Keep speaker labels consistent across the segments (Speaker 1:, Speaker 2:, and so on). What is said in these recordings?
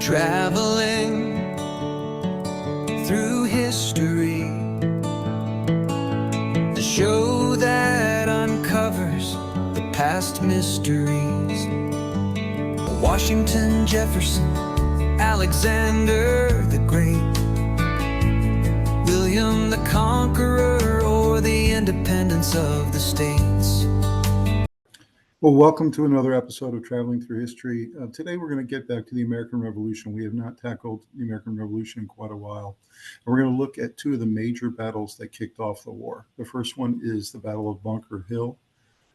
Speaker 1: Traveling through history, the show that uncovers the past mysteries. Washington, Jefferson, Alexander the Great, William the Conqueror, or the independence of the states.
Speaker 2: Well, welcome to another episode of Traveling Through History. Today we're going to get back to the American Revolution. We have not tackled the American Revolution in quite a while. And we're going to look at two of the major battles that kicked off the war. The first one is the Battle of Bunker Hill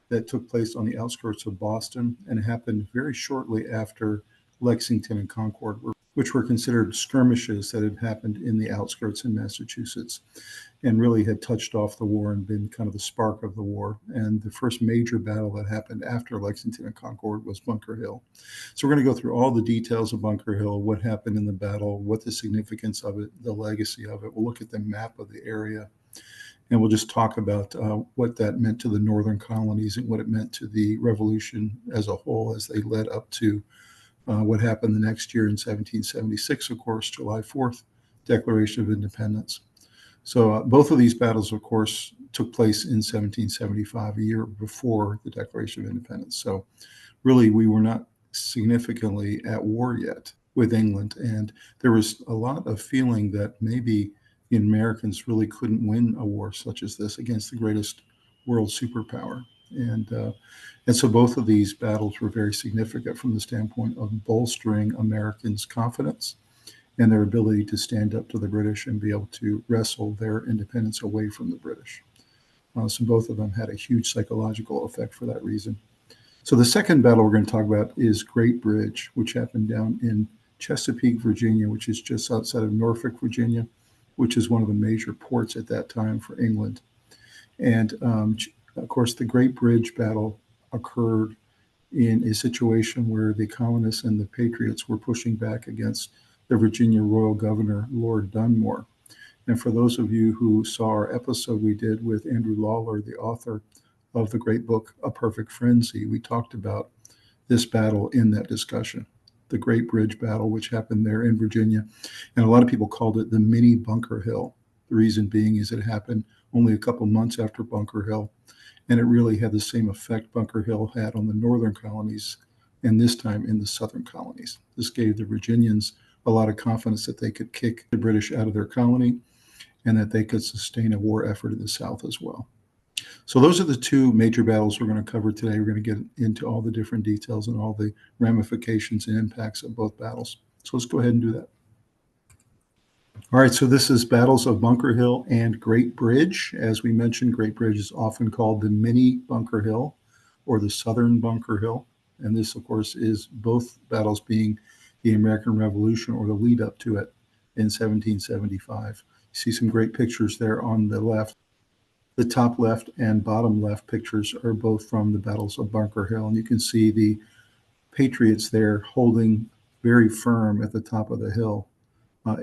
Speaker 2: that took place on the outskirts of Boston and happened very shortly after Lexington and Concord, which were considered skirmishes that had happened in the outskirts in Massachusetts and really had touched off the war and been kind of the spark of the war. And the first major battle that happened after Lexington and Concord was Bunker Hill. So we're going to go through all the details of Bunker Hill, what happened in the battle, what the significance of it, the legacy of it. We'll look at the map of the area, and we'll just talk about what that meant to the northern colonies and what it meant to the revolution as a whole as they led up to what happened the next year in 1776, of course, July 4th, Declaration of Independence. So both of these battles, of course, took place in 1775, a year before the Declaration of Independence. So really, we were not significantly at war yet with England. And there was a lot of feeling that maybe the Americans really couldn't win a war such as this against the greatest world superpower. And so both of these battles were very significant from the standpoint of bolstering Americans' confidence and their ability to stand up to the British and be able to wrestle their independence away from the British. So both of them had a huge psychological effect for that reason. So the second battle we're going to talk about is Great Bridge, which happened down in Chesapeake, Virginia, which is just outside of Norfolk, Virginia, which is one of the major ports at that time for England. And of course, the Great Bridge battle occurred in a situation where the colonists and the patriots were pushing back against the Virginia Royal Governor, Lord Dunmore. And for those of you who saw our episode we did with Andrew Lawler, the author of the great book, A Perfect Frenzy, we talked about this battle in that discussion, the Great Bridge battle, which happened there in Virginia. And a lot of people called it the mini Bunker Hill. The reason being is it happened only a couple months after Bunker Hill, and it really had the same effect Bunker Hill had on the northern colonies, and this time in the southern colonies. This gave the Virginians a lot of confidence that they could kick the British out of their colony and that they could sustain a war effort in the South as well. So those are the two major battles we're going to cover today. We're going to get into all the different details and all the ramifications and impacts of both battles. So let's go ahead and do that. All right, so this is Battles of Bunker Hill and Great Bridge. As we mentioned, Great Bridge is often called the mini Bunker Hill or the southern Bunker Hill. And this, of course, is both battles being the American Revolution or the lead up to it in 1775. You see some great pictures there on the left. The top left and bottom left pictures are both from the battles of Bunker Hill. And you can see the patriots there holding very firm at the top of the hill.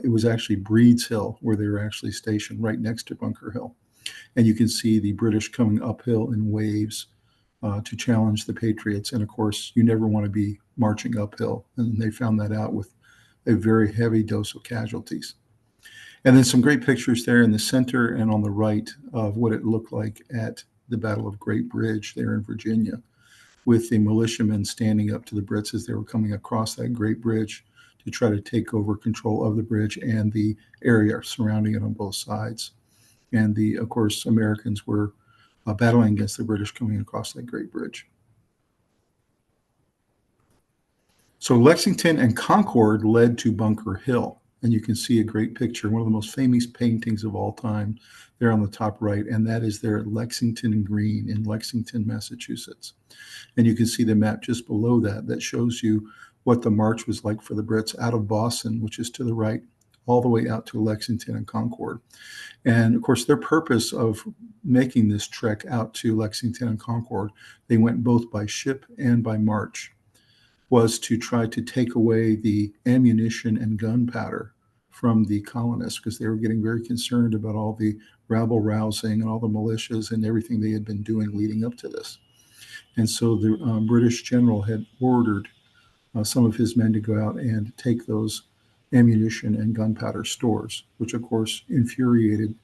Speaker 2: It was actually Breed's Hill where they were actually stationed right next to Bunker Hill. And you can see the British coming uphill in waves to challenge the patriots. And of course, you never want to be marching uphill. And they found that out with a very heavy dose of casualties. And then some great pictures there in the center and on the right of what it looked like at the Battle of Great Bridge there in Virginia, with the militiamen standing up to the Brits as they were coming across that great bridge to try to take over control of the bridge and the area surrounding it on both sides. And of course, Americans were battling against the British coming across that great bridge. So Lexington and Concord led to Bunker Hill. And you can see a great picture, one of the most famous paintings of all time there on the top right. And that is there at Lexington Green in Lexington, Massachusetts. And you can see the map just below that shows you what the march was like for the Brits out of Boston, which is to the right, all the way out to Lexington and Concord. And of course, their purpose of making this trek out to Lexington and Concord, they went both by ship and by march, was to try to take away the ammunition and gunpowder from the colonists because they were getting very concerned about all the rabble rousing and all the militias and everything they had been doing leading up to this. And so the British general had ordered some of his men to go out and take those ammunition and gunpowder stores, which of course infuriated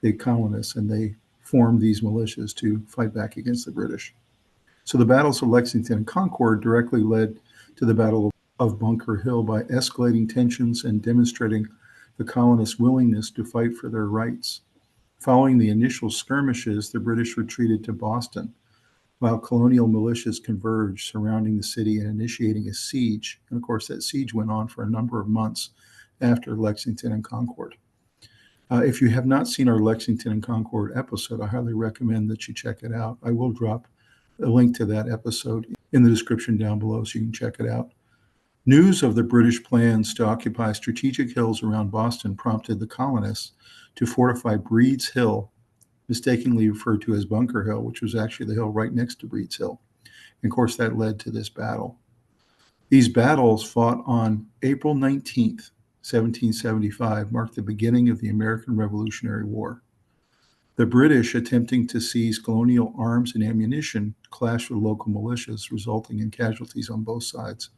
Speaker 2: the colonists, and they formed these militias to fight back against the British. So the battles of Lexington and Concord directly led to the Battle of Bunker Hill by escalating tensions and demonstrating the colonists' willingness to fight for their rights. Following the initial skirmishes, the British retreated to Boston, while colonial militias converged surrounding the city and initiating a siege. And of course, that siege went on for a number of months after Lexington and Concord. If you have not seen our Lexington and Concord episode, I highly recommend that you check it out. I will drop a link to that episode in the description down below so you can check it out. News of the British plans to occupy strategic hills around Boston prompted the colonists to fortify Breed's Hill, mistakenly referred to as Bunker Hill, which was actually the hill right next to Breed's Hill. And of course, that led to this battle. These battles, fought on April 19th, 1775, marked the beginning of the American Revolutionary War. The British, attempting to seize colonial arms and ammunition, clashed with local militias, resulting in casualties on both sides.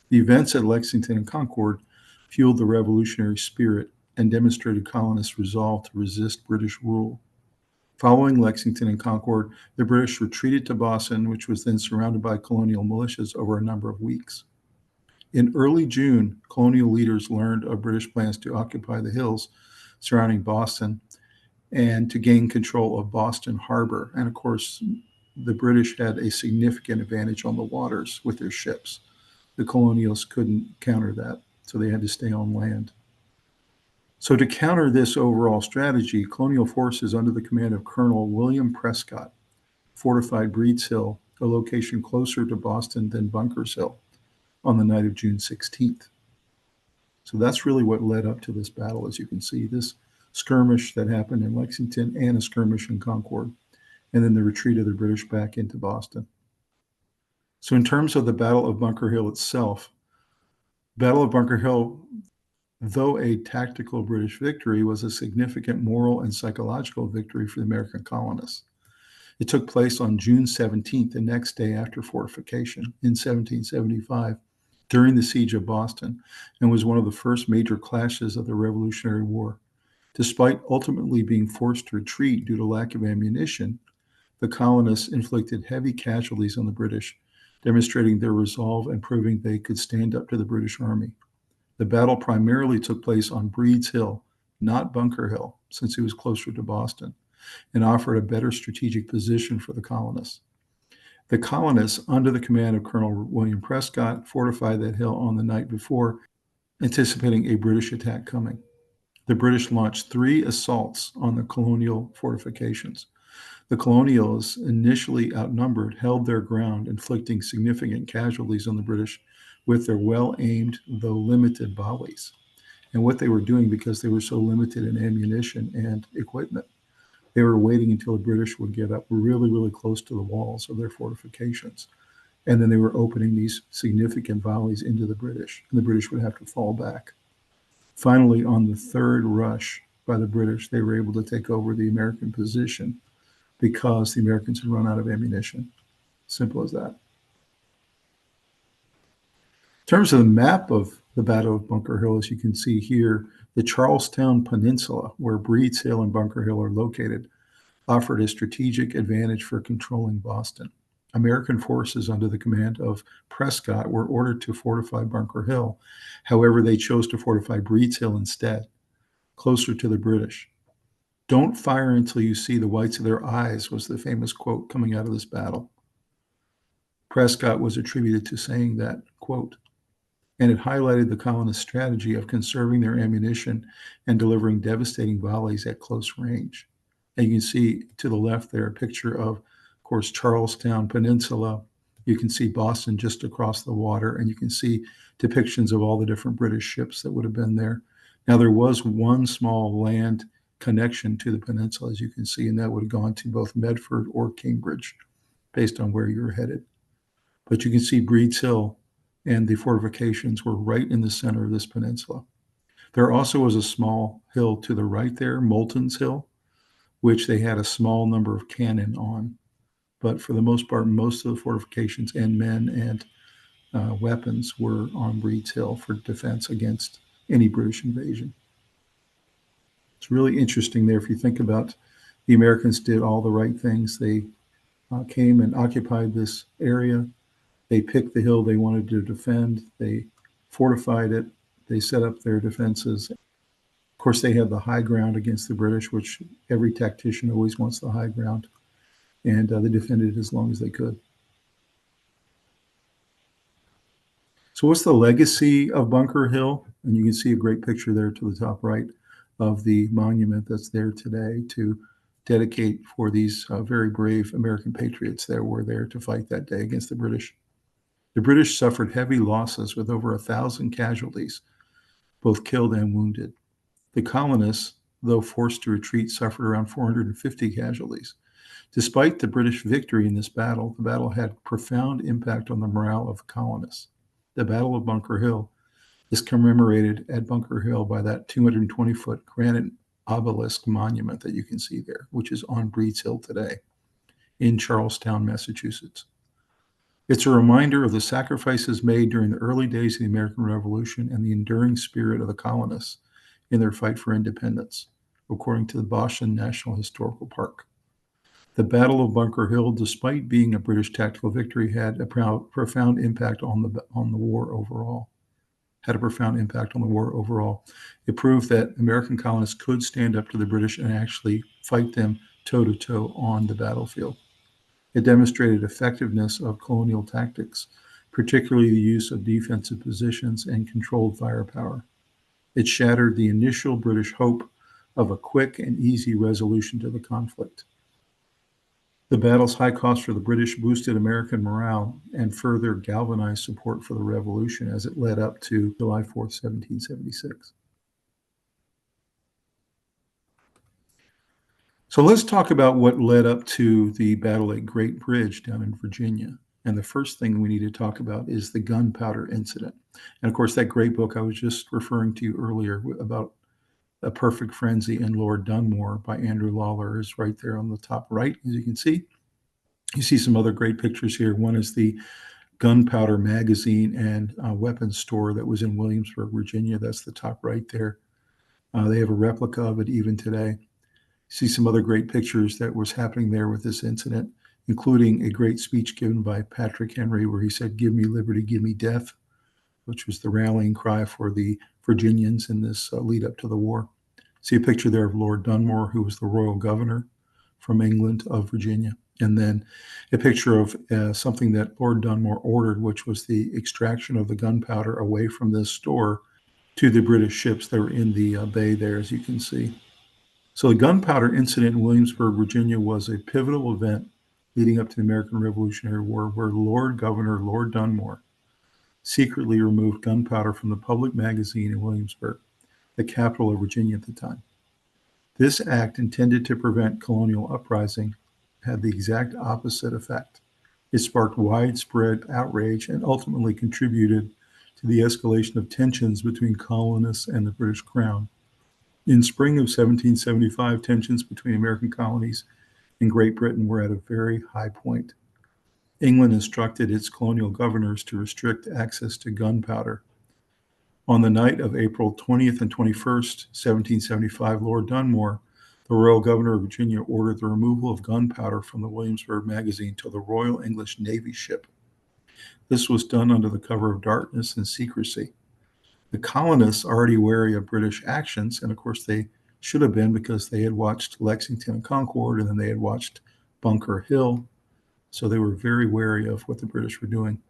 Speaker 2: The events at Lexington and Concord fueled the revolutionary spirit and demonstrated colonists' resolve to resist British rule. Following Lexington and Concord, the British retreated to Boston, which was then surrounded by colonial militias over a number of weeks. In early June, colonial leaders learned of British plans to occupy the hills surrounding Boston and to gain control of Boston Harbor. And of course, the British had a significant advantage on the waters with their ships. The colonials couldn't counter that, so they had to stay on land. So to counter this overall strategy, colonial forces under the command of Colonel William Prescott fortified Breed's Hill, a location closer to Boston than Bunker's Hill, on the night of June 16th. So that's really what led up to this battle, as you can see, this skirmish that happened in Lexington and a skirmish in Concord, and then the retreat of the British back into Boston. So in terms of the Battle of Bunker Hill itself, Battle of Bunker Hill, though a tactical British victory, was a significant moral and psychological victory for the American colonists. It took place on June 17th, the next day after fortification in 1775, during the siege of Boston, and was one of the first major clashes of the Revolutionary War. Despite ultimately being forced to retreat due to lack of ammunition, the colonists inflicted heavy casualties on the British, demonstrating their resolve and proving they could stand up to the British Army. The battle primarily took place on Breed's Hill, not Bunker Hill, since it was closer to Boston, and offered a better strategic position for the colonists. The colonists, under the command of Colonel William Prescott, fortified that hill on the night before, anticipating a British attack coming. The British launched 3 assaults on the colonial fortifications. The colonials, initially outnumbered, held their ground, inflicting significant casualties on the British with their well-aimed, though limited, volleys. And what they were doing, because they were so limited in ammunition and equipment, they were waiting until the British would get up really, really close to the walls of their fortifications. And then they were opening these significant volleys into the British, and the British would have to fall back. Finally, on the third rush by the British, they were able to take over the American position because the Americans had run out of ammunition. Simple as that. In terms of the map of the Battle of Bunker Hill, as you can see here, the Charlestown Peninsula, where Breed's Hill and Bunker Hill are located, offered a strategic advantage for controlling Boston. American forces under the command of Prescott were ordered to fortify Bunker Hill. However, they chose to fortify Breed's Hill instead, closer to the British. "Don't fire until you see the whites of their eyes," was the famous quote coming out of this battle. Prescott was attributed to saying that quote, and it highlighted the colonists' strategy of conserving their ammunition and delivering devastating volleys at close range. And you can see to the left there a picture of course, Charlestown Peninsula. You can see Boston just across the water, and you can see depictions of all the different British ships that would have been there. Now, there was one small land connection to the peninsula, as you can see, and that would have gone to both Medford or Cambridge, based on where you were headed. But you can see Breed's Hill and the fortifications were right in the center of this peninsula. There also was a small hill to the right there, Moulton's Hill, which they had a small number of cannon on. But for the most part, most of the fortifications and men and weapons were on Breed's Hill for defense against any British invasion. It's really interesting there if you think about the Americans did all the right things. They came and occupied this area. They picked the hill they wanted to defend. They fortified it. They set up their defenses. Of course, they had the high ground against the British, which every tactician always wants the high ground. And they defended it as long as they could. So what's the legacy of Bunker Hill? And you can see a great picture there to the top right of the monument that's there today to dedicate for these very brave American patriots that were there to fight that day against the British. The British suffered heavy losses with over 1,000 casualties, both killed and wounded. The colonists, though forced to retreat, suffered around 450 casualties. Despite the British victory in this battle, the battle had profound impact on the morale of the colonists. The Battle of Bunker Hill is commemorated at Bunker Hill by that 220-foot granite obelisk monument that you can see there, which is on Breed's Hill today in Charlestown, Massachusetts. It's a reminder of the sacrifices made during the early days of the American Revolution and the enduring spirit of the colonists in their fight for independence, according to the Boston National Historical Park. The Battle of Bunker Hill, despite being a British tactical victory, had a profound impact on the war overall. Had a profound impact on the war overall. It proved that American colonists could stand up to the British and actually fight them toe-to-toe on the battlefield. It demonstrated effectiveness of colonial tactics, particularly the use of defensive positions and controlled firepower. It shattered the initial British hope of a quick and easy resolution to the conflict. The battle's high cost for the British boosted American morale and further galvanized support for the revolution as it led up to July 4th, 1776. So let's talk about what led up to the battle at Great Bridge down in Virginia. And the first thing we need to talk about is the gunpowder incident. And of course, that great book I was just referring to earlier about A Perfect Frenzy and Lord Dunmore by Andrew Lawler is right there on the top right, as you can see. You see some other great pictures here. One is the gunpowder magazine and weapons store that was in Williamsburg, Virginia. That's the top right there. They have a replica of it even today. See some other great pictures that was happening there with this incident, including a great speech given by Patrick Henry where he said, "Give me liberty, give me death," which was the rallying cry for the Virginians in this lead up to the war. See a picture there of Lord Dunmore, who was the royal governor from England of Virginia. And then a picture of something that Lord Dunmore ordered, which was the extraction of the gunpowder away from this store to the British ships that were in the bay there, as you can see. So the gunpowder incident in Williamsburg, Virginia was a pivotal event leading up to the American Revolutionary War, where Lord Governor Lord Dunmore secretly removed gunpowder from the public magazine in Williamsburg, the capital of Virginia at the time. This act, intended to prevent colonial uprising, had the exact opposite effect. It sparked widespread outrage and ultimately contributed to the escalation of tensions between colonists and the British Crown. In spring of 1775, tensions between American colonies and Great Britain were at a very high point. England instructed its colonial governors to restrict access to gunpowder. On the night of April 20th and 21st, 1775, Lord Dunmore, the royal governor of Virginia, ordered the removal of gunpowder from the Williamsburg magazine to the Royal English Navy ship. This was done under the cover of darkness and secrecy. The colonists, already wary of British actions, and of course they should have been because they had watched Lexington and Concord, and then they had watched Bunker Hill, so they were very wary of what the British were doing.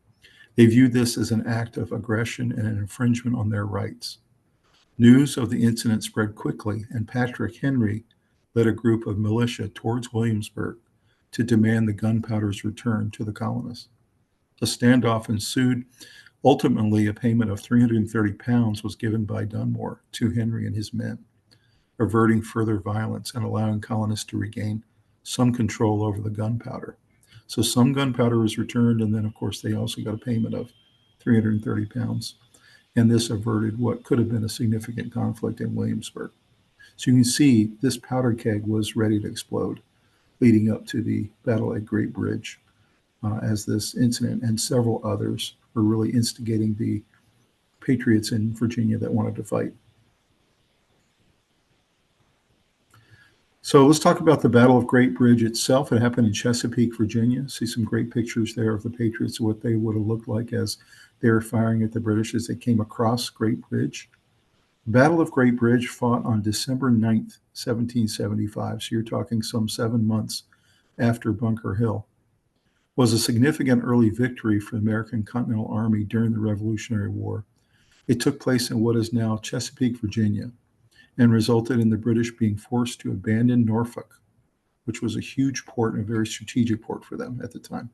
Speaker 2: They viewed this as an act of aggression and an infringement on their rights. News of the incident spread quickly, and Patrick Henry led a group of militia towards Williamsburg to demand the gunpowder's return to the colonists. A standoff ensued. Ultimately, a payment of 330 pounds was given by Dunmore to Henry and his men, averting further violence and allowing colonists to regain some control over the gunpowder. So some gunpowder was returned, and then, of course, they also got a payment of 330 pounds. And this averted what could have been a significant conflict in Williamsburg. So you can see this powder keg was ready to explode leading up to the battle at Great Bridge as this incident and several others were really instigating the patriots in Virginia that wanted to fight. So let's talk about the Battle of Great Bridge itself. It happened in Chesapeake, Virginia. See some great pictures there of the Patriots, what they would have looked like as they were firing at the British as they came across Great Bridge. The Battle of Great Bridge fought on December 9th, 1775. So you're talking some 7 months after Bunker Hill. Was a significant early victory for the American Continental Army during the Revolutionary War. It took place in what is now Chesapeake, Virginia, and resulted in the British being forced to abandon Norfolk, which was a huge port and a very strategic port for them at the time.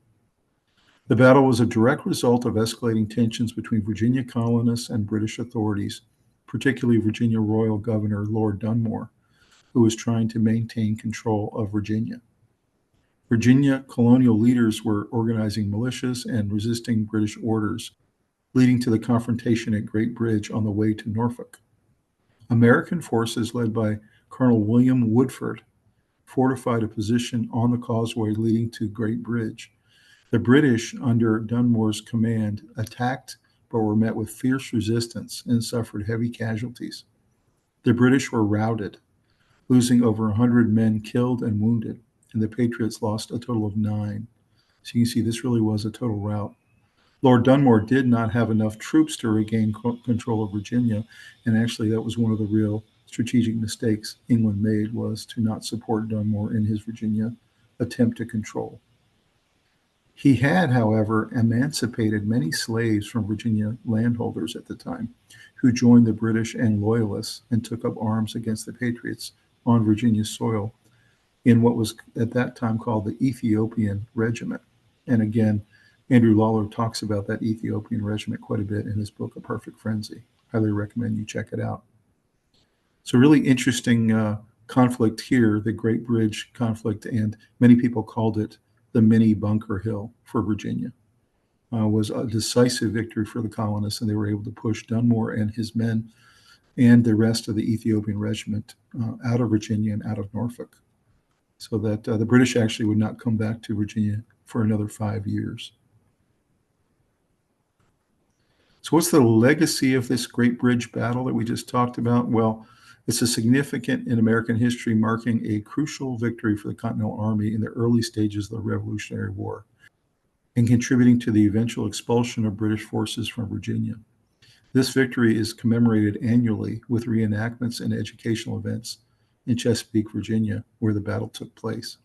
Speaker 2: The battle was a direct result of escalating tensions between Virginia colonists and British authorities, particularly Virginia Royal Governor Lord Dunmore, who was trying to maintain control of Virginia. Virginia colonial leaders were organizing militias and resisting British orders, leading to the confrontation at Great Bridge on the way to Norfolk. American forces led by Colonel William Woodford fortified a position on the causeway leading to Great Bridge. The British, under Dunmore's command, attacked but were met with fierce resistance and suffered heavy casualties. The British were routed, losing over 100 men killed and wounded, and the Patriots lost a total of 9. So you can see this really was a total rout. Lord Dunmore did not have enough troops to regain control of Virginia, and actually that was one of the real strategic mistakes England made, was to not support Dunmore in his Virginia attempt to control. He had, however, emancipated many slaves from Virginia landholders at the time, who joined the British and Loyalists and took up arms against the Patriots on Virginia soil in what was at that time called the Ethiopian Regiment. And again, Andrew Lawler talks about that Ethiopian regiment quite a bit in his book, A Perfect Frenzy. Highly recommend you check it out. It's a really interesting conflict here, the Great Bridge conflict, and many people called it the mini Bunker Hill for Virginia. Was a decisive victory for the colonists, and they were able to push Dunmore and his men and the rest of the Ethiopian regiment out of Virginia and out of Norfolk, so that the British actually would not come back to Virginia for another 5 years. So what's the legacy of this Great Bridge battle that we just talked about? Well, it's a significant in American history, marking a crucial victory for the Continental Army in the early stages of the Revolutionary War and contributing to the eventual expulsion of British forces from Virginia. This victory is commemorated annually with reenactments and educational events in Chesapeake, Virginia, where the battle took place.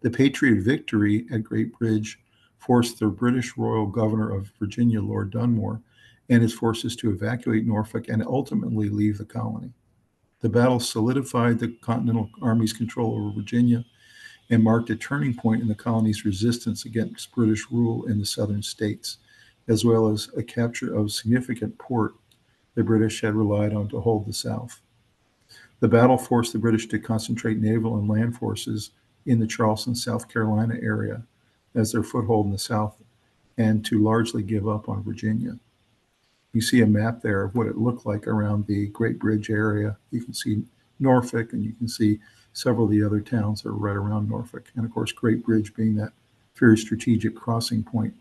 Speaker 2: The Patriot victory at Great Bridge forced the British Royal Governor of Virginia, Lord Dunmore, and his forces to evacuate Norfolk and ultimately leave the colony. The battle solidified the Continental Army's control over Virginia and marked a turning point in the colony's resistance against British rule in the southern states, as well as a capture of significant port the British had relied on to hold the South. The battle forced the British to concentrate naval and land forces in the Charleston, South Carolina area as their foothold in the South, and to largely give up on Virginia. You see a map there of what it looked like around the Great Bridge area. You can see Norfolk, and you can see several of the other towns that are right around Norfolk. And of course, Great Bridge being that very strategic crossing point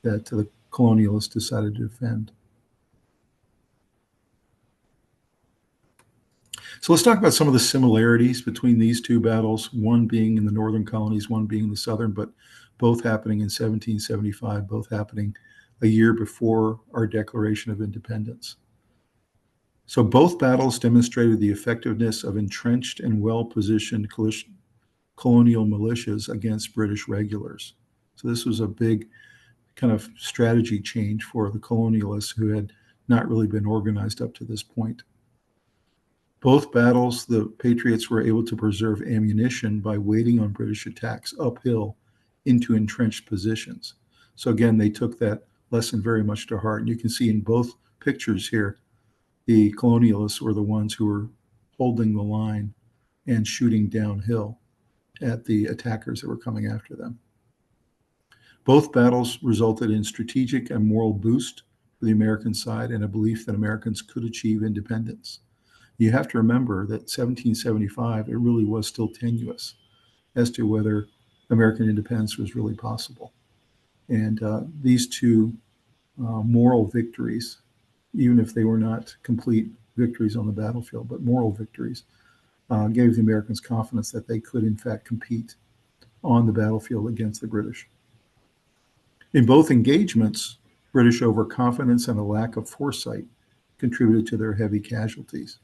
Speaker 2: that the colonialists decided to defend. So let's talk about some of the similarities between these two battles, one being in the northern colonies, one being in the southern, but both happening in 1775, both happening a year before our Declaration of Independence. So both battles demonstrated the effectiveness of entrenched and well-positioned colonial militias against British regulars. So this was a big kind of strategy change for the colonialists who had not really been organized up to this point. Both battles, the Patriots were able to preserve ammunition by waiting on British attacks uphill into entrenched positions. So again, they took that lesson very much to heart. And you can see in both pictures here, the colonialists were the ones who were holding the line and shooting downhill at the attackers that were coming after them. Both battles resulted in strategic and moral boost for the American side and a belief that Americans could achieve independence. You have to remember that 1775, it really was still tenuous as to whether American independence was really possible. And these two moral victories, even if they were not complete victories on the battlefield, but moral victories, gave the Americans confidence that they could, in fact, compete on the battlefield against the British. In both engagements, British overconfidence and a lack of foresight contributed to their heavy casualties.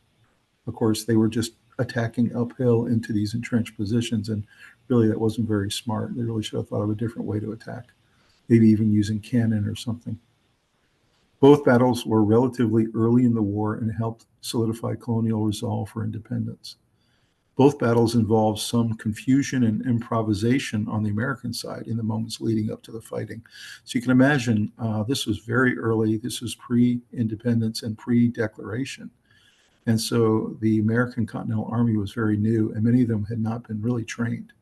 Speaker 2: Of course, they were just attacking uphill into these entrenched positions, and really that wasn't very smart. They really should have thought of a different way to attack, maybe even using cannon or something. Both battles were relatively early in the war and helped solidify colonial resolve for independence. Both battles involved some confusion and improvisation on the American side in the moments leading up to the fighting. So you can imagine this was very early. This was pre-independence and pre-declaration. And so the American Continental Army was very new, and many of them had not been really trained.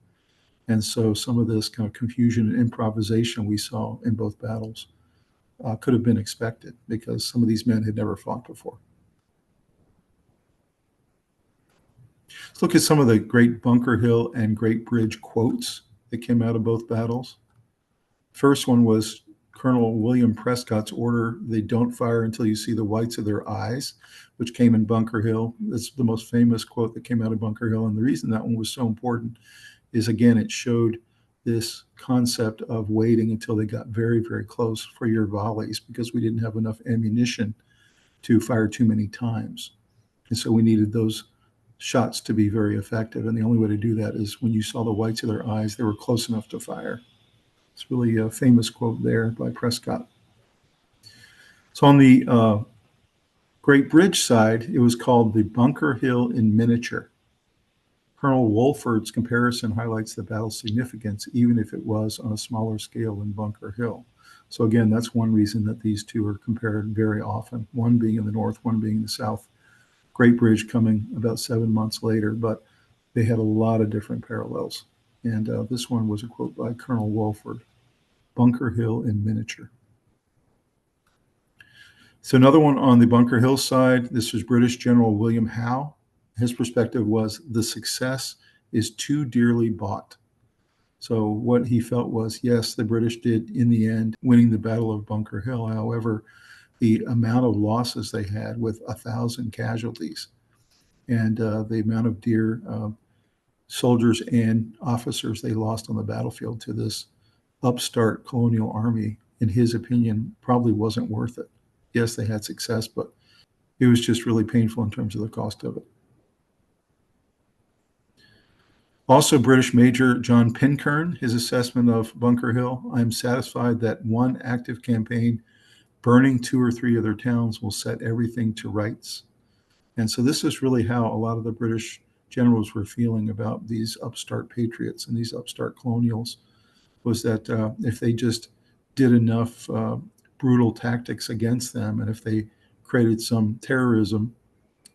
Speaker 2: And so some of this kind of confusion and improvisation we saw in both battles could have been expected because some of these men had never fought before. Let's look at some of the great Bunker Hill and Great Bridge quotes that came out of both battles. First one was Colonel William Prescott's order, "They don't fire until you see the whites of their eyes," which came in Bunker Hill. That's the most famous quote that came out of Bunker Hill. And the reason that one was so important is, again, it showed this concept of waiting until they got very, very close for your volleys because we didn't have enough ammunition to fire too many times. And so we needed those shots to be very effective. And the only way to do that is when you saw the whites of their eyes, they were close enough to fire. It's really a famous quote there by Prescott. So on the Great Bridge side, it was called the Bunker Hill in miniature. Colonel Wolford's comparison highlights the battle's significance, even if it was on a smaller scale than Bunker Hill. So again, that's one reason that these two are compared very often, one being in the north, one being in the south. Great Bridge coming about 7 months later, but they had a lot of different parallels. And this one was a quote by Colonel Wolford, Bunker Hill in miniature. So another one on the Bunker Hill side, this was British General William Howe. His perspective was the success is too dearly bought. So what he felt was, yes, the British did in the end winning the Battle of Bunker Hill. However, the amount of losses they had with 1,000 casualties and the amount of dear soldiers and officers they lost on the battlefield to this upstart colonial army, in his opinion, probably wasn't worth it. Yes, they had success, but it was just really painful in terms of the cost of it. Also, British Major John Pitcairn, his assessment of Bunker Hill, "I am satisfied that one active campaign burning 2 or 3 of their towns will set everything to rights." And so this is really how a lot of the British generals were feeling about these upstart patriots and these upstart colonials, was that if they just did enough brutal tactics against them, and if they created some terrorism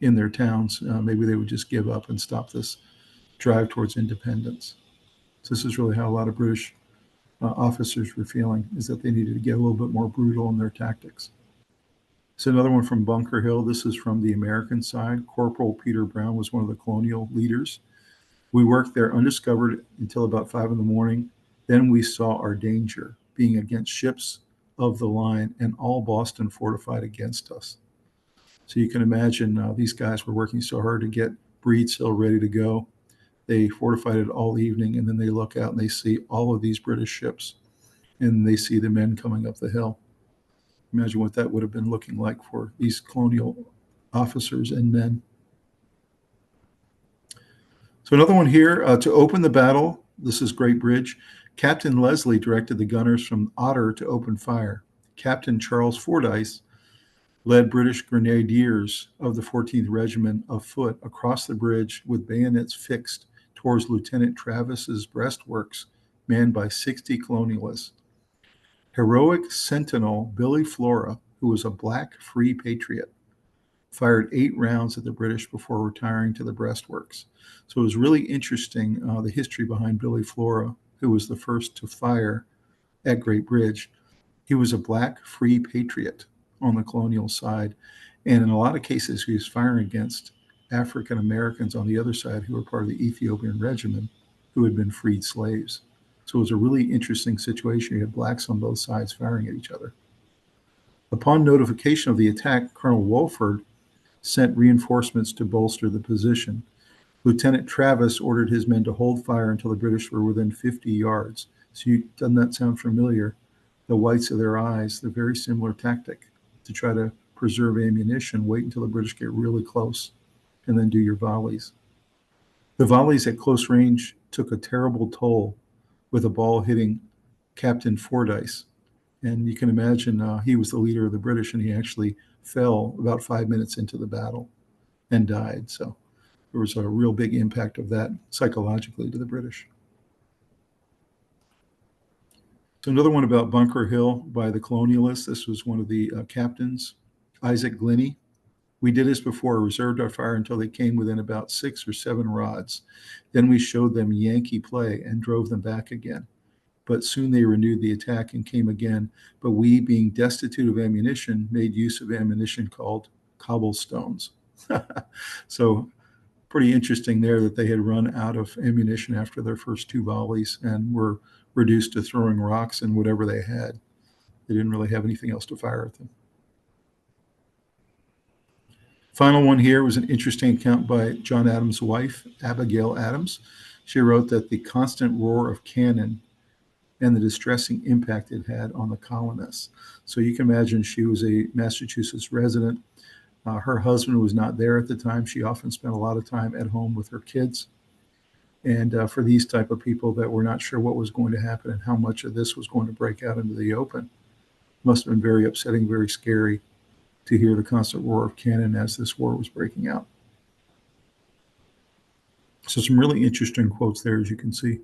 Speaker 2: in their towns, maybe they would just give up and stop this drive towards independence. So this is really how a lot of British officers were feeling, is that they needed to get a little bit more brutal in their tactics. So another one from Bunker Hill. This is from the American side. Corporal Peter Brown was one of the colonial leaders. "We worked there undiscovered until about 5 in the morning. Then we saw our danger, being against ships of the line and all Boston fortified against us." So you can imagine these guys were working so hard to get Breed's Hill ready to go. They fortified it all evening, and then they look out and they see all of these British ships, and they see the men coming up the hill. Imagine what that would have been looking like for these colonial officers and men. So another one here, to open the battle, this is Great Bridge. Captain Leslie directed the gunners from Otter to open fire. Captain Charles Fordyce led British grenadiers of the 14th Regiment of Foot across the bridge with bayonets fixed towards Lieutenant Travis's breastworks, manned by 60 colonialists. Heroic sentinel Billy Flora, who was a black free patriot, fired 8 rounds at the British before retiring to the breastworks. So it was really interesting, the history behind Billy Flora, who was the first to fire at Great Bridge. He was a black free patriot on the colonial side. And in a lot of cases, he was firing against African Americans on the other side who were part of the Ethiopian regiment who had been freed slaves. So it was a really interesting situation. You had blacks on both sides firing at each other. Upon notification of the attack, Colonel Wolford sent reinforcements to bolster the position. Lieutenant Travis ordered his men to hold fire until the British were within 50 yards. So doesn't that sound familiar? The whites of their eyes, the very similar tactic to try to preserve ammunition, wait until the British get really close, and then do your volleys. The volleys at close range took a terrible toll, with a ball hitting Captain Fordyce. And you can imagine he was the leader of the British, and he actually fell about 5 minutes into the battle and died. So there was a real big impact of that psychologically to the British. So another one about Bunker Hill by the colonialists. This was one of the captains, Isaac Glennie. We did this before, reserved our fire until they came within about 6 or 7 rods. Then we showed them Yankee play and drove them back again. But soon they renewed the attack and came again. But we, being destitute of ammunition, made use of ammunition called cobblestones. So pretty interesting there that they had run out of ammunition after their first 2 volleys and were reduced to throwing rocks and whatever they had. They didn't really have anything else to fire at them. Final one here was an interesting account by John Adams' wife, Abigail Adams. She wrote that the constant roar of cannon and the distressing impact it had on the colonists. So you can imagine she was a Massachusetts resident. Her husband was not there at the time. She often spent a lot of time at home with her kids. And for these type of people that were not sure what was going to happen and how much of this was going to break out into the open, must have been very upsetting, very scary to hear the constant roar of cannon as this war was breaking out. So some really interesting quotes there, as you can see.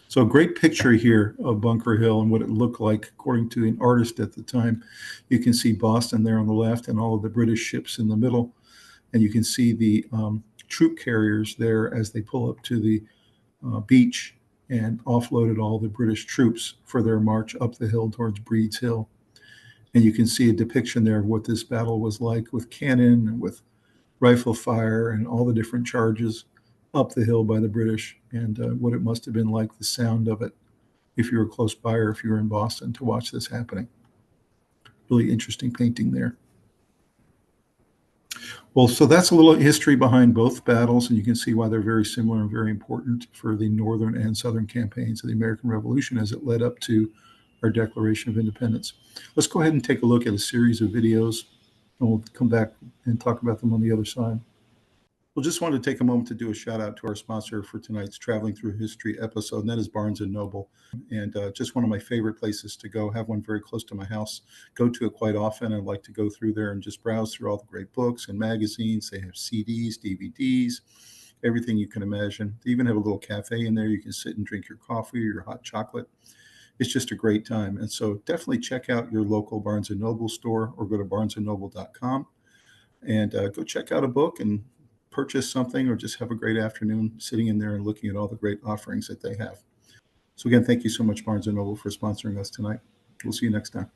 Speaker 2: So a great picture here of Bunker Hill and what it looked like according to an artist at the time. You can see Boston there on the left and all of the British ships in the middle. And you can see the troop carriers there as they pull up to the beach and offloaded all the British troops for their march up the hill towards Breed's Hill. And you can see a depiction there of what this battle was like with cannon and with rifle fire and all the different charges up the hill by the British, and what it must have been like, the sound of it, if you were close by or if you were in Boston to watch this happening. Really interesting painting there. Well, so that's a little history behind both battles, and you can see why they're very similar and very important for the northern and southern campaigns of the American Revolution as it led up to our Declaration of Independence. Let's go ahead and take a look at a series of videos, and we'll come back and talk about them on the other side. We'll just want to take a moment to do a shout out to our sponsor for tonight's Traveling Through History episode, and that is Barnes & Noble. And just one of my favorite places to go. Have one very close to my house. Go to it quite often. I like to go through there and just browse through all the great books and magazines. They have CDs, DVDs, everything you can imagine. They even have a little cafe in there. You can sit and drink your coffee or your hot chocolate. It's just a great time. And so definitely check out your local Barnes & Noble store or go to barnesandnoble.com and go check out a book and purchase something or just have a great afternoon sitting in there and looking at all the great offerings that they have. So again, thank you so much, Barnes & Noble, for sponsoring us tonight. We'll see you next time.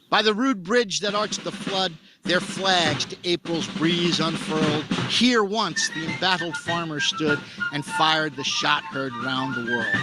Speaker 3: By the rude bridge that arched the flood, their flags to April's breeze unfurled. Here once the embattled farmer stood and fired the shot heard round the world.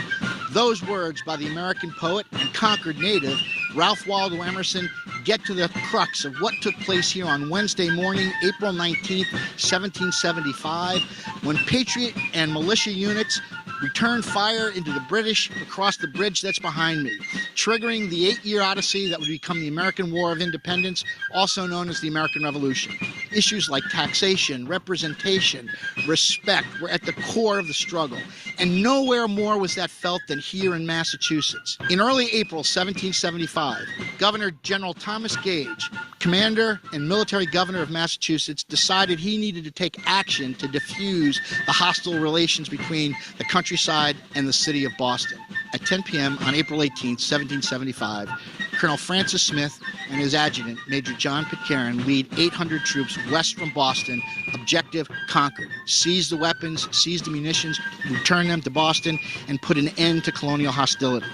Speaker 3: Those words by the American poet and conquered native Ralph Waldo Emerson get to the crux of what took place here on Wednesday morning, April 19th, 1775, when patriot and militia units returned fire into the British across the bridge that's behind me, triggering the 8-year odyssey that would become the American War of Independence, also known as the American Revolution. Issues like taxation, representation, respect were at the core of the struggle, and nowhere more was that felt than here in Massachusetts. In early April 1775, Governor General Thomas Gage, commander and military governor of Massachusetts, decided he needed to take action to diffuse the hostile relations between the countryside and the city of Boston. At 10 p.m. on April 18, 1775, Colonel Francis Smith and his adjutant, Major John Pitcairn, lead 800 troops west from Boston. Objective conquered. Seize the weapons, seize the munitions, return them to Boston, and put an end to colonial hostility.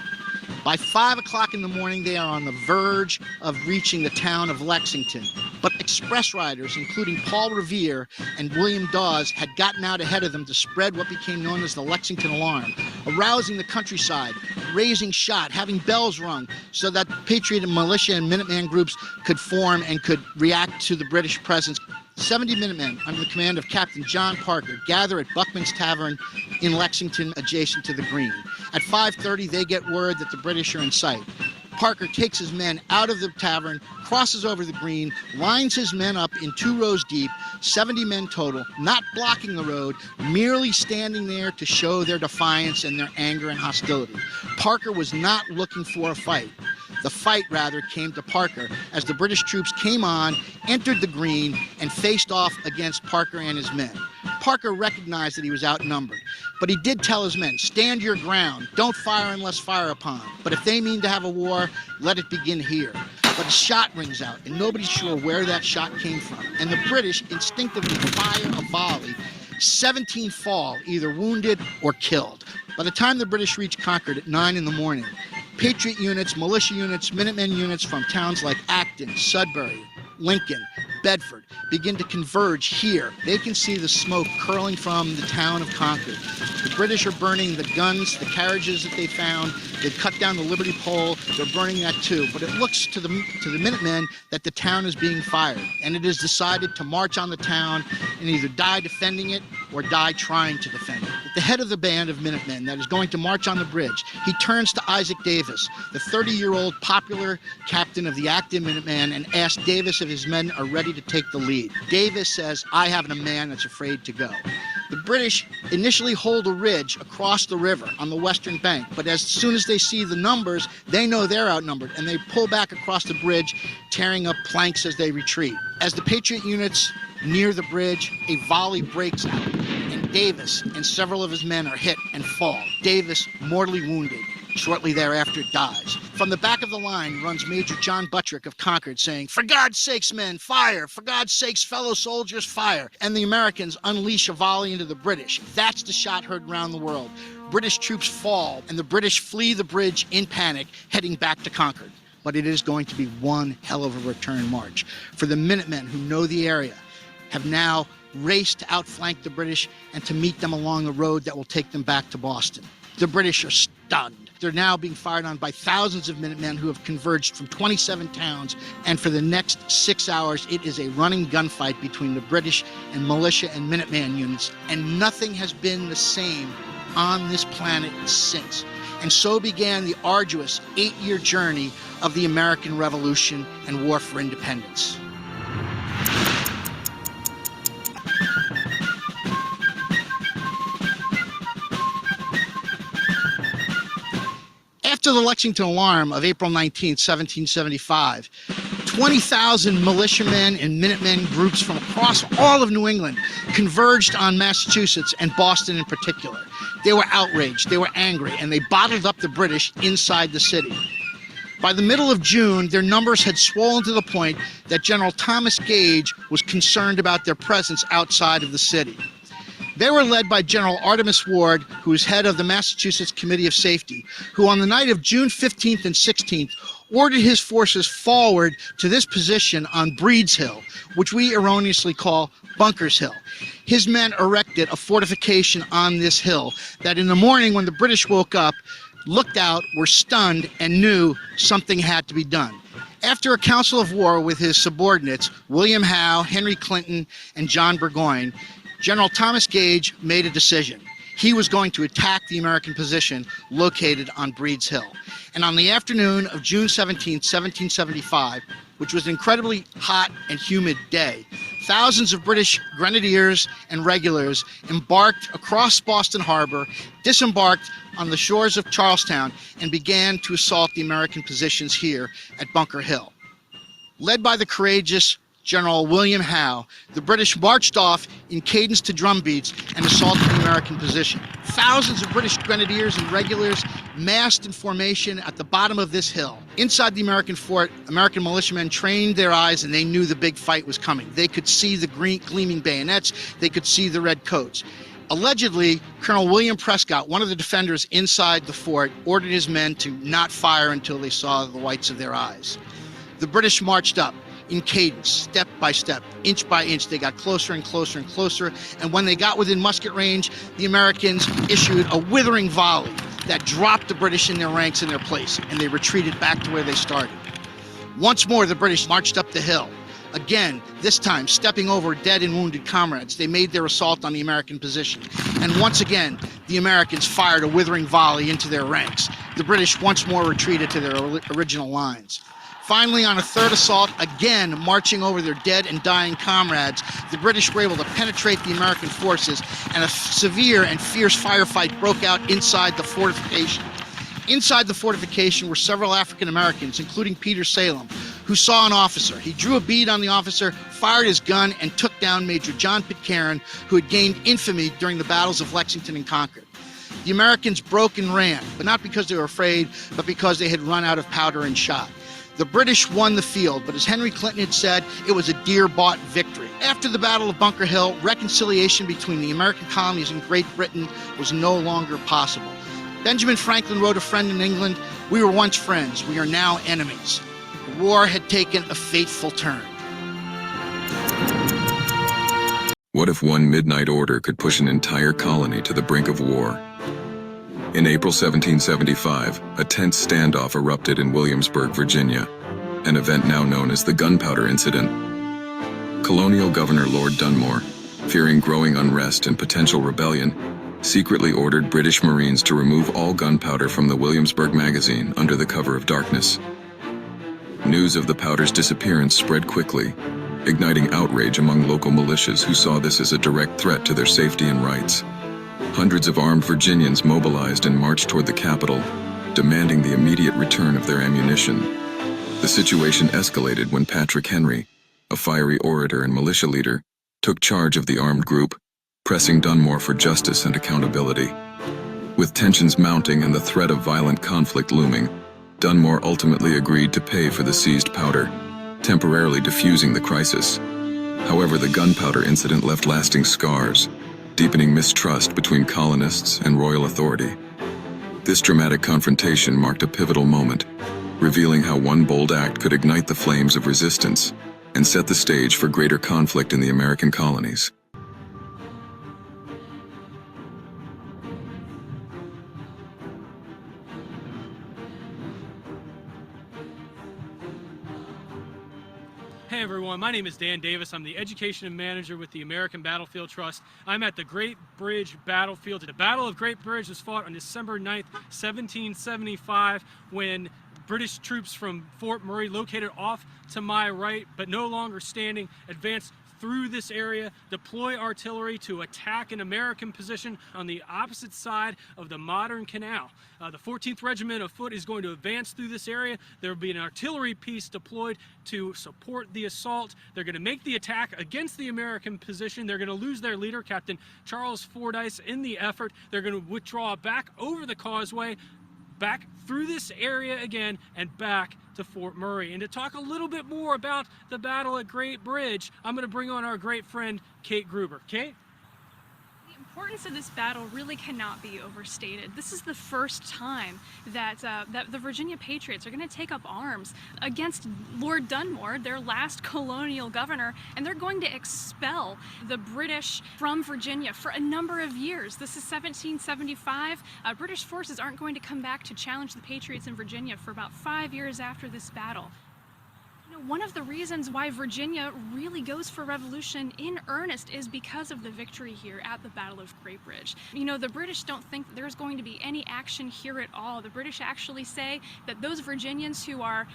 Speaker 3: By 5 o'clock in the morning, they are on the verge of reaching the town of Lexington. But express riders, including Paul Revere and William Dawes, had gotten out ahead of them to spread what became known as the Lexington Alarm, arousing the countryside, raising shot, having bells rung, so that Patriot and militia and Minuteman groups could form and could react to the British presence. 70 Minutemen under the command of Captain John Parker gather at Buckman's Tavern in Lexington, adjacent to the Green. At 5:30, they get word that the British are in sight. Parker takes his men out of the tavern, crosses over the Green, lines his men up in 2 rows deep, 70 men total, not blocking the road, merely standing there to show their defiance and their anger and hostility. Parker was not looking for a fight. The fight, rather, came to Parker as the British troops came on, entered the Green, and faced off against Parker and his men. Parker recognized that he was outnumbered, but he did tell his men, stand your ground, don't fire unless fired upon. But if they mean to have a war, let it begin here. But a shot rings out, and nobody's sure where that shot came from. And the British instinctively fire a volley. 17 fall, either wounded or killed. By the time the British reach Concord at 9 in the morning, Patriot units, militia units, Minutemen units from towns like Acton, Sudbury, Lincoln, Bedford begin to converge here. They can see the smoke curling from the town of Concord. The British are burning the guns, the carriages that they found. They've cut down the Liberty Pole. They're burning that too. But it looks to the Minutemen that the town is being fired, and it is decided to march on the town and either die defending it or die trying to defend it. At the head of the band of Minutemen that is going to march on the bridge, he turns to Isaac Davis, the 30-year-old popular captain of the Acton Minutemen, and asks Davis if his men are ready to take the lead. Davis says, I haven't a man that's afraid to go. The British initially hold a ridge across the river on the western bank, but as soon as they see the numbers, they know they're outnumbered, and they pull back across the bridge, tearing up planks as they retreat. As the Patriot units near the bridge, a volley breaks out, and Davis and several of his men are hit and fall. Davis, mortally wounded, shortly thereafter dies. From the back of the line runs Major John Buttrick of Concord saying, for God's sakes, men, fire! For God's sakes, fellow soldiers, fire! And the Americans unleash a volley into the British. That's the shot heard around the world. British troops fall, and the British flee the bridge in panic, heading back to Concord. But it is going to be one hell of a return march. For the Minutemen who know the area, have now raced to outflank the British and to meet them along the road that will take them back to Boston. The British are stunned. They're now being fired on by thousands of Minutemen who have converged from 27 towns, and for the next 6 hours, it is a running gunfight between the British and militia and Minuteman units, and nothing has been the same on this planet since. And so began the arduous 8-year journey of the American Revolution and War for Independence. After the Lexington Alarm of April 19, 1775, 20,000 militiamen and Minutemen groups from across all of New England converged on Massachusetts and Boston in particular. They were outraged, they were angry, and they bottled up the British inside the city. By the middle of June, their numbers had swollen to the point that General Thomas Gage was concerned about their presence outside of the city. They were led by General Artemus Ward, who was head of the Massachusetts Committee of Safety, who on the night of June 15th and 16th ordered his forces forward to this position on Breed's Hill, which we erroneously call Bunker's Hill. His men erected a fortification on this hill that in the morning when the British woke up, looked out, were stunned, and knew something had to be done. After a council of war with his subordinates, William Howe, Henry Clinton, and John Burgoyne, General Thomas Gage made a decision. He was going to attack the American position located on Breed's Hill. And on the afternoon of June 17, 1775, which was an incredibly hot and humid day, thousands of British grenadiers and regulars embarked across Boston Harbor, disembarked on the shores of Charlestown, and began to assault the American positions here at Bunker Hill. Led by the courageous General William Howe, the British marched off in cadence to drum beats and assaulted the American position. Thousands of British grenadiers and regulars massed in formation at the bottom of this hill. Inside the American fort, American militiamen trained their eyes and they knew the big fight was coming. They could see the gleaming bayonets, they could see the red coats. Allegedly, Colonel William Prescott, one of the defenders inside the fort, ordered his men to not fire until they saw the whites of their eyes. The British marched up in cadence, step by step, inch by inch. They got closer and closer and closer, and when they got within musket range, the Americans issued a withering volley that dropped the British in their ranks in their place, and they retreated back to where they started. Once more, the British marched up the hill. Again, this time, stepping over dead and wounded comrades, they made their assault on the American position. And once again, the Americans fired a withering volley into their ranks. The British once more retreated to their original lines. Finally, on a third assault, again marching over their dead and dying comrades, the British were able to penetrate the American forces, and a severe and fierce firefight broke out inside the fortification. Inside the fortification were several African Americans, including Peter Salem, who saw an officer. He drew a bead on the officer, fired his gun, and took down Major John Pitcairn, who had gained infamy during the battles of Lexington and Concord. The Americans broke and ran, but not because they were afraid, but because they had run out of powder and shot. The British won the field, but as Henry Clinton had said, it was a dear-bought victory. After the Battle of Bunker Hill, reconciliation between the American colonies and Great Britain was no longer possible. Benjamin Franklin wrote a friend in England, "We were once friends, we are now enemies." The war had taken a fateful turn.
Speaker 4: What if one midnight order could push an entire colony to the brink of war? In April 1775, a tense standoff erupted in Williamsburg, Virginia, an event now known as the Gunpowder Incident. Colonial Governor Lord Dunmore, fearing growing unrest and potential rebellion, secretly ordered British Marines to remove all gunpowder from the Williamsburg magazine under the cover of darkness. News of the powder's disappearance spread quickly, igniting outrage among local militias who saw this as a direct threat to their safety and rights. Hundreds of armed Virginians mobilized and marched toward the capital, demanding the immediate return of their ammunition. The situation escalated when Patrick Henry, a fiery orator and militia leader, took charge of the armed group, pressing Dunmore for justice and accountability. With tensions mounting and the threat of violent conflict looming, Dunmore ultimately agreed to pay for the seized powder, temporarily diffusing the crisis. However, the gunpowder incident left lasting scars, deepening mistrust between colonists and royal authority. This dramatic confrontation marked a pivotal moment, revealing how one bold act could ignite the flames of resistance and set the stage for greater conflict in the American colonies.
Speaker 5: Hey everyone, my name is Dan Davis. I'm the Education Manager with the American Battlefield Trust. I'm at the Great Bridge Battlefield. The Battle of Great Bridge was fought on December 9th, 1775, when British troops from Fort Murray, located off to my right, but no longer standing, advanced through this area, deploy artillery to attack an American position on the opposite side of the modern canal. The 14th Regiment of Foot is going to advance through this area. There will be an artillery piece deployed to support the assault. They're going to make the attack against the American position. They're going to lose their leader, Captain Charles Fordyce, in the effort. They're going to withdraw back over the causeway, back through this area again, and back to Fort Murray. And to talk a little bit more about the battle at Great Bridge, I'm going to bring on our great friend, Kate Gruber. Kate?
Speaker 6: The importance of this battle really cannot be overstated. This is the first time that the Virginia Patriots are going to take up arms against Lord Dunmore, their last colonial governor, and they're going to expel the British from Virginia for a number of years. This is 1775. British forces aren't going to come back to challenge the Patriots in Virginia for about 5 years after this battle. One of the reasons why Virginia really goes for revolution in earnest is because of the victory here at the Battle of Great Bridge. You know, the British don't think that there's going to be any action here at all. The British actually say that those Virginians who are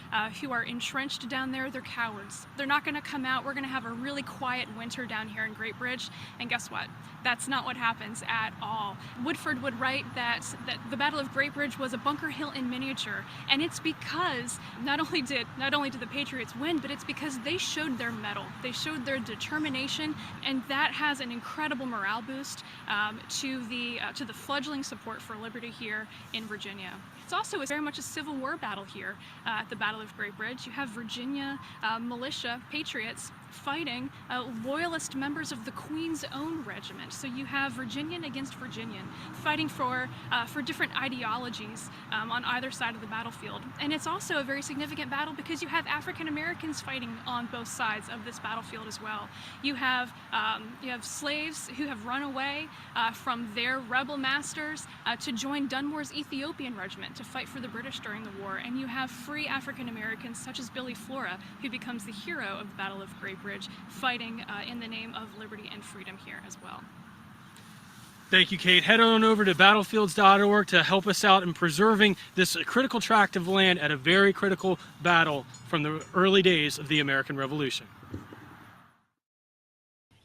Speaker 6: entrenched down there, they're cowards. They're not going to come out. We're going to have a really quiet winter down here in Great Bridge. And guess what? That's not what happens at all. Woodford would write that the Battle of Great Bridge was a Bunker Hill in miniature, and it's because not only did the Patriots win, but it's because they showed their mettle, they showed their determination, and that has an incredible morale boost to the fledgling support for liberty here in Virginia. It's also very much a Civil War battle here at the Battle of Great Bridge. You have Virginia militia, patriots, fighting loyalist members of the Queen's Own Regiment. So you have Virginian against Virginian fighting for different ideologies on either side of the battlefield. And it's also a very significant battle because you have African Americans fighting on both sides of this battlefield as well. You have slaves who have run away from their rebel masters to join Dunmore's Ethiopian regiment to fight for the British during the war. And you have free African Americans such as Billy Flora, who becomes the hero of the Battle of Great Bridge, fighting in the name of liberty and freedom here as well.
Speaker 5: Thank you, Kate. Head on over to battlefields.org to help us out in preserving this critical tract of land at a very critical battle from the early days of the American Revolution.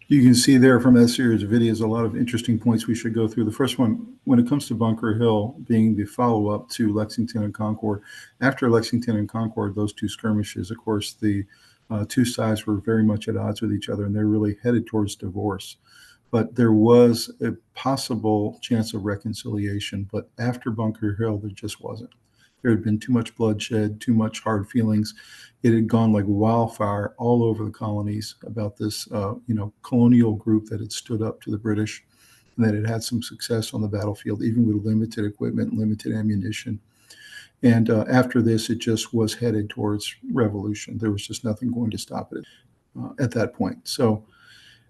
Speaker 2: You can see there from that series of videos a lot of interesting points we should go through. The first one, when it comes to Bunker Hill being the follow-up to Lexington and Concord, after Lexington and Concord, those two skirmishes, of course, the two sides were very much at odds with each other, and they're really headed towards divorce. But there was a possible chance of reconciliation, but after Bunker Hill, there just wasn't. There had been too much bloodshed, too much hard feelings. It had gone like wildfire all over the colonies about this, colonial group that had stood up to the British and that had had some success on the battlefield, even with limited equipment, limited ammunition. And after this, it just was headed towards revolution. There was just nothing going to stop it at that point. So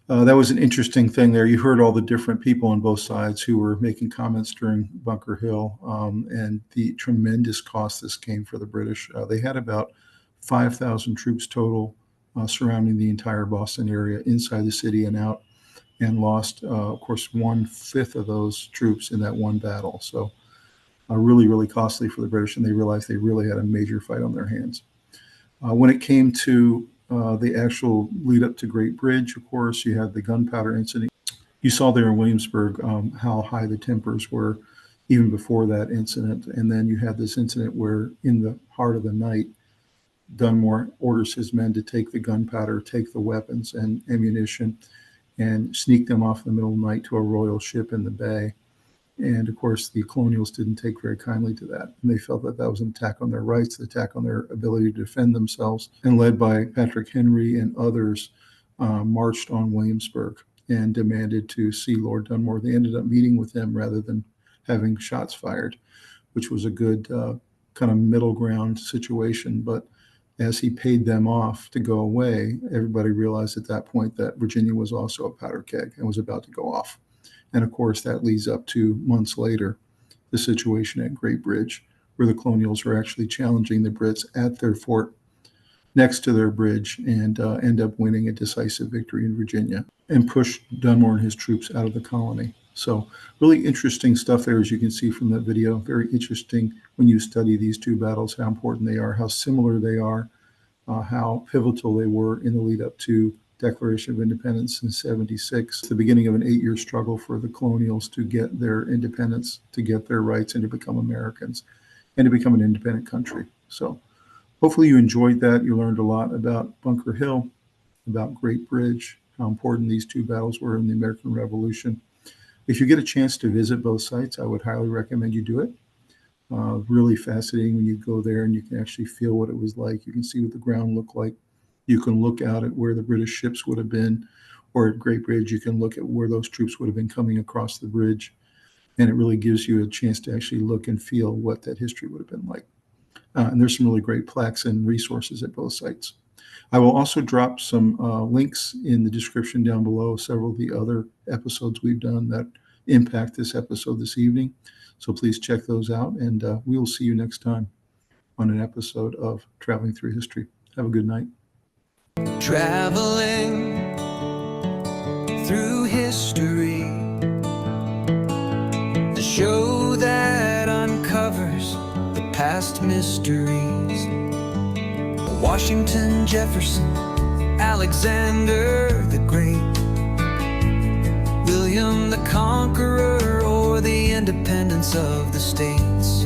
Speaker 2: that was an interesting thing there. You heard all the different people on both sides who were making comments during Bunker Hill and the tremendous cost this came for the British. They had about 5,000 troops total surrounding the entire Boston area, inside the city and out, and lost, of course, 1/5 of those troops in that one battle. So really, really costly for the British, and they realized they really had a major fight on their hands. When it came to the actual lead up to Great Bridge, of course, you had the gunpowder incident. You saw there in Williamsburg how high the tempers were even before that incident. And then you had this incident where in the heart of the night, Dunmore orders his men to take the gunpowder, take the weapons and ammunition, and sneak them off in the middle of the night to a royal ship in the bay. And of course, the colonials didn't take very kindly to that. And they felt that that was an attack on their rights, an attack on their ability to defend themselves. And led by Patrick Henry and others, marched on Williamsburg and demanded to see Lord Dunmore. They ended up meeting with him rather than having shots fired, which was a good kind of middle ground situation. But as he paid them off to go away, everybody realized at that point that Virginia was also a powder keg and was about to go off. And of course, that leads up to months later, the situation at Great Bridge, where the colonials were actually challenging the Brits at their fort next to their bridge and end up winning a decisive victory in Virginia and push Dunmore and his troops out of the colony. So really interesting stuff there, as you can see from that video. Very interesting when you study these two battles, how important they are, how similar they are, how pivotal they were in the lead up to Declaration of Independence in '76, the beginning of an 8-year struggle for the colonials to get their independence, to get their rights, and to become Americans, and to become an independent country. So hopefully you enjoyed that. You learned a lot about Bunker Hill, about Great Bridge, how important these two battles were in the American Revolution. If you get a chance to visit both sites, I would highly recommend you do it. Really fascinating when you go there and you can actually feel what it was like. You can see what the ground looked like. You can look out at where the British ships would have been, or at Great Bridge, you can look at where those troops would have been coming across the bridge. And it really gives you a chance to actually look and feel what that history would have been like. And there's some really great plaques and resources at both sites. I will also drop some links in the description down below, several of the other episodes we've done that impact this episode this evening. So please check those out, and we will see you next time on an episode of Traveling Through History. Have a good night.
Speaker 1: Traveling through history, the show that uncovers the past mysteries. Washington, Jefferson, Alexander the Great, William the Conqueror, or the independence of the states.